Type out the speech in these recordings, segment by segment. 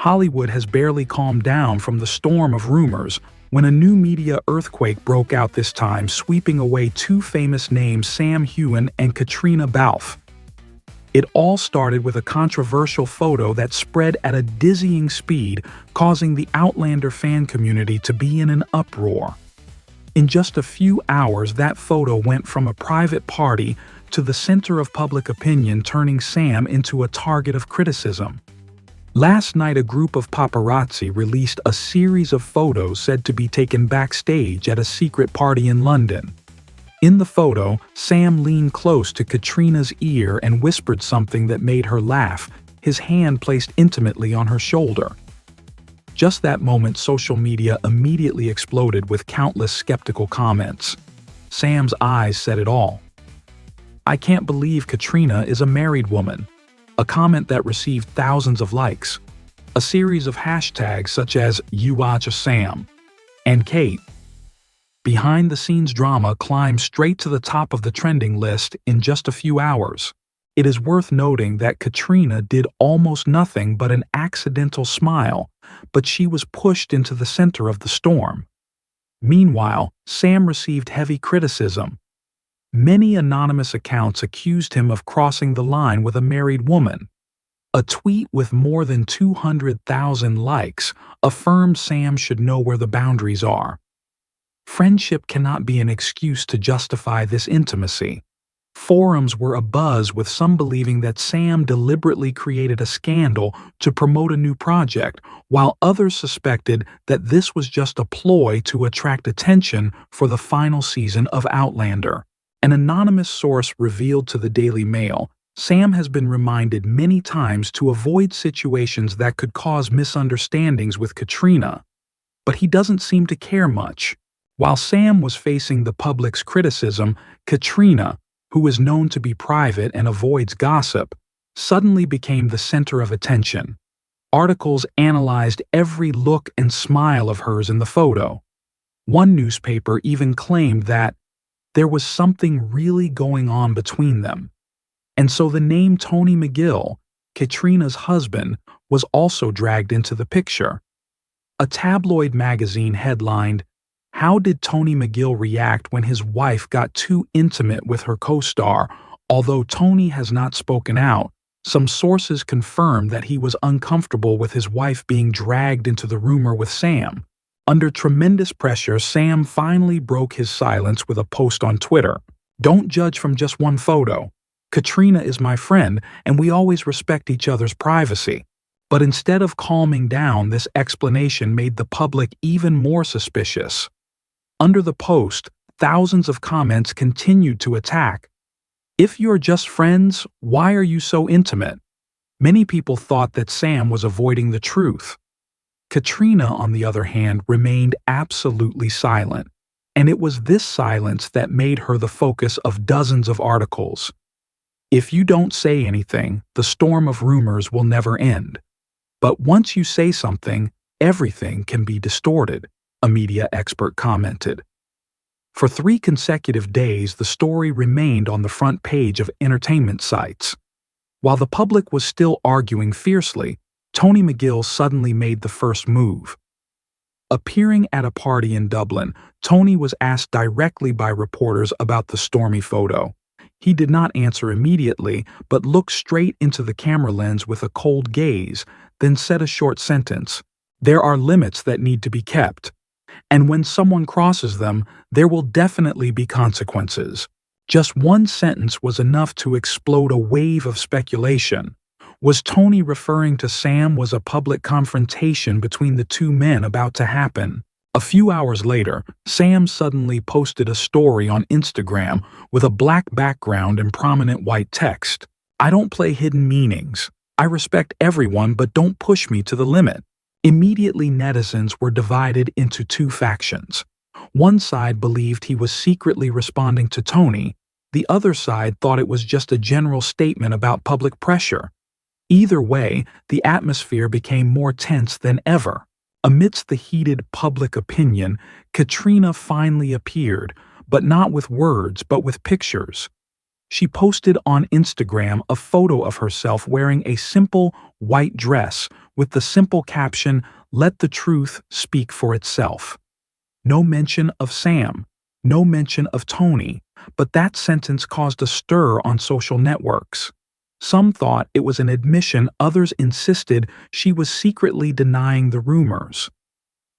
Hollywood has barely calmed down from the storm of rumors when a new media earthquake broke out, this time sweeping away two famous names, Sam Heughan and Katrina Balfe. It all started with a controversial photo that spread at a dizzying speed, causing the Outlander fan community to be in an uproar. In just a few hours, that photo went from a private party to the center of public opinion, turning Sam into a target of criticism. Last night, a group of paparazzi released a series of photos said to be taken backstage at a secret party in London. In the photo, Sam leaned close to Katrina's ear and whispered something that made her laugh, his hand placed intimately on her shoulder. Just that moment, social media immediately exploded with countless skeptical comments. Sam's eyes said it all. "I can't believe Katrina is a married woman." A comment that received thousands of likes. A series of hashtags such as "You Watch a Sam" and "Kate." Behind-the-scenes drama climbed straight to the top of the trending list in just a few hours. It is worth noting that Katrina did almost nothing but an accidental smile, but she was pushed into the center of the storm. Meanwhile, Sam received heavy criticism. Many anonymous accounts accused him of crossing the line with a married woman. A tweet with more than 200,000 likes affirmed Sam should know where the boundaries are. Friendship cannot be an excuse to justify this intimacy. Forums were abuzz, with some believing that Sam deliberately created a scandal to promote a new project, while others suspected that this was just a ploy to attract attention for the final season of Outlander. An anonymous source revealed to the Daily Mail, Sam has been reminded many times to avoid situations that could cause misunderstandings with Katrina, but he doesn't seem to care much. While Sam was facing the public's criticism, Katrina, who is known to be private and avoids gossip, suddenly became the center of attention. Articles analyzed every look and smile of hers in the photo. One newspaper even claimed that there was something really going on between them. And so the name Tony McGill, Katrina's husband, was also dragged into the picture. A tabloid magazine headlined, "How did Tony McGill react when his wife got too intimate with her co-star?" Although Tony has not spoken out, some sources confirmed that he was uncomfortable with his wife being dragged into the rumor with Sam. Under tremendous pressure, Sam finally broke his silence with a post on Twitter. "Don't judge from just one photo. Katrina is my friend, and we always respect each other's privacy." But instead of calming down, this explanation made the public even more suspicious. Under the post, thousands of comments continued to attack. "If you're just friends, why are you so intimate?" Many people thought that Sam was avoiding the truth. Katrina, on the other hand, remained absolutely silent, and it was this silence that made her the focus of dozens of articles. If you don't say anything, the storm of rumors will never end. But once you say something, everything can be distorted, a media expert commented. For 3 consecutive days, the story remained on the front page of entertainment sites. While the public was still arguing fiercely, Tony McGill suddenly made the first move. Appearing at a party in Dublin, Tony was asked directly by reporters about the stormy photo. He did not answer immediately, but looked straight into the camera lens with a cold gaze, then said a short sentence. "There are limits that need to be kept. And when someone crosses them, there will definitely be consequences." Just one sentence was enough to explode a wave of speculation. Was Tony referring to Sam? Was a public confrontation between the two men about to happen? A few hours later, Sam suddenly posted a story on Instagram with a black background and prominent white text. "I don't play hidden meanings. I respect everyone, but don't push me to the limit." Immediately, netizens were divided into 2 factions. One side believed he was secretly responding to Tony. The other side thought it was just a general statement about public pressure. Either way, the atmosphere became more tense than ever. Amidst the heated public opinion, Katrina finally appeared, but not with words, but with pictures. She posted on Instagram a photo of herself wearing a simple white dress with the simple caption, "Let the truth speak for itself." No mention of Sam, no mention of Tony, but that sentence caused a stir on social networks. Some thought it was an admission, others insisted she was secretly denying the rumors.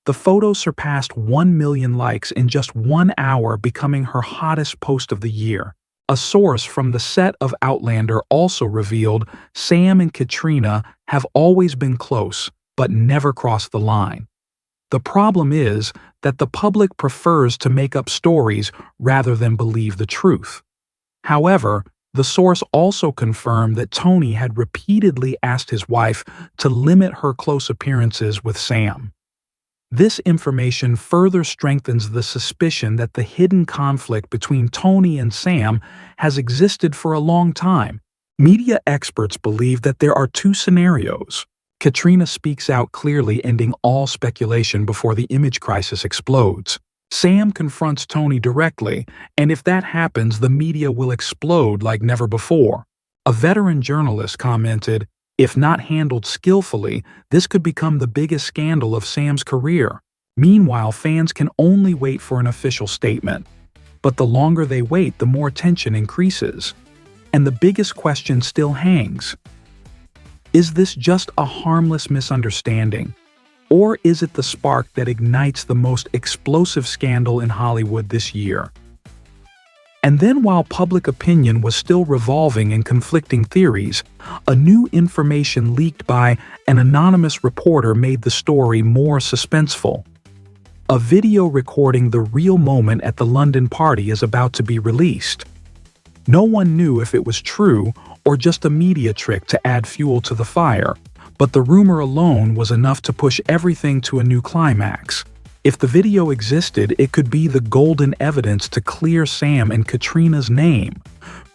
The photo surpassed 1 million likes in just 1 hour, becoming her hottest post of the year. A source from the set of Outlander also revealed Sam and Katrina have always been close, but never crossed the line. The problem is that the public prefers to make up stories rather than believe the truth. However, the source also confirmed that Tony had repeatedly asked his wife to limit her close appearances with Sam. This information further strengthens the suspicion that the hidden conflict between Tony and Sam has existed for a long time. Media experts believe that there are two scenarios. Katrina speaks out clearly, ending all speculation before the image crisis explodes. Sam confronts Tony directly, and if that happens, the media will explode like never before. A veteran journalist commented, "If not handled skillfully, this could become the biggest scandal of Sam's career." Meanwhile, fans can only wait for an official statement. But the longer they wait, the more tension increases. And the biggest question still hangs. Is this just a harmless misunderstanding? Or is it the spark that ignites the most explosive scandal in Hollywood this year? And then, while public opinion was still revolving in conflicting theories, a new information leaked by an anonymous reporter made the story more suspenseful. A video recording the real moment at the London party is about to be released. No one knew if it was true or just a media trick to add fuel to the fire, but the rumor alone was enough to push everything to a new climax. If the video existed, it could be the golden evidence to clear Sam and Katrina's name,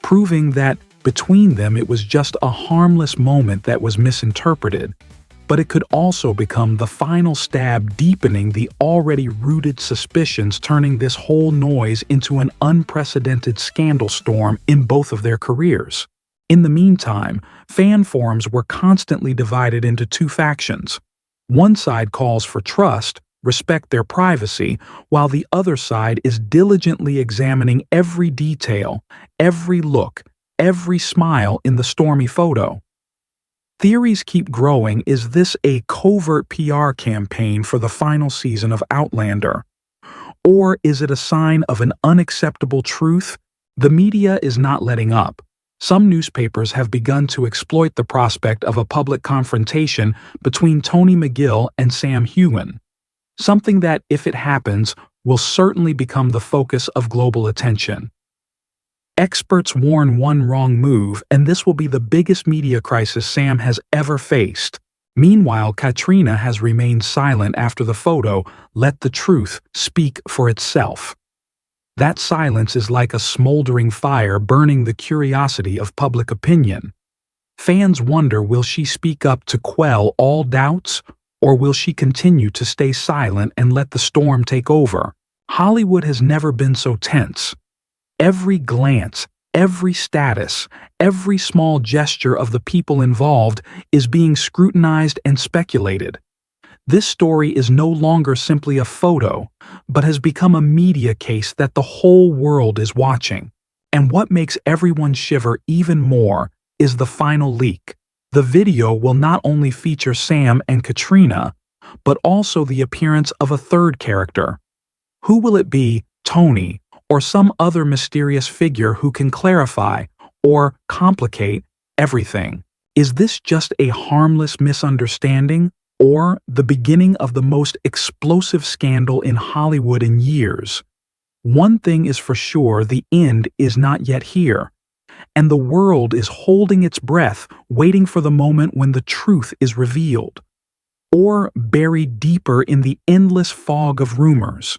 proving that between them it was just a harmless moment that was misinterpreted. But it could also become the final stab, deepening the already rooted suspicions, turning this whole noise into an unprecedented scandal storm in both of their careers. In the meantime, fan forums were constantly divided into two factions. One side calls for trust, respect their privacy, while the other side is diligently examining every detail, every look, every smile in the stormy photo. Theories keep growing. Is this a covert PR campaign for the final season of Outlander? Or is it a sign of an unacceptable truth? The media is not letting up. Some newspapers have begun to exploit the prospect of a public confrontation between Tony McGill and Sam Heughan, something that, if it happens, will certainly become the focus of global attention. Experts warn one wrong move, and this will be the biggest media crisis Sam has ever faced. Meanwhile, Katrina has remained silent after the photo. Let the truth speak for itself. That silence is like a smoldering fire, burning the curiosity of public opinion. Fans wonder, will she speak up to quell all doubts, or will she continue to stay silent and let the storm take over? Hollywood has never been so tense. Every glance, every status, every small gesture of the people involved is being scrutinized and speculated. This story is no longer simply a photo, but has become a media case that the whole world is watching. And what makes everyone shiver even more is the final leak. The video will not only feature Sam and Katrina, but also the appearance of a third character. Who will it be? Tony, or some other mysterious figure who can clarify or complicate everything? Is this just a harmless misunderstanding, or the beginning of the most explosive scandal in Hollywood in years? One thing is for sure: the end is not yet here, and the world is holding its breath, waiting for the moment when the truth is revealed. Or buried deeper in the endless fog of rumors,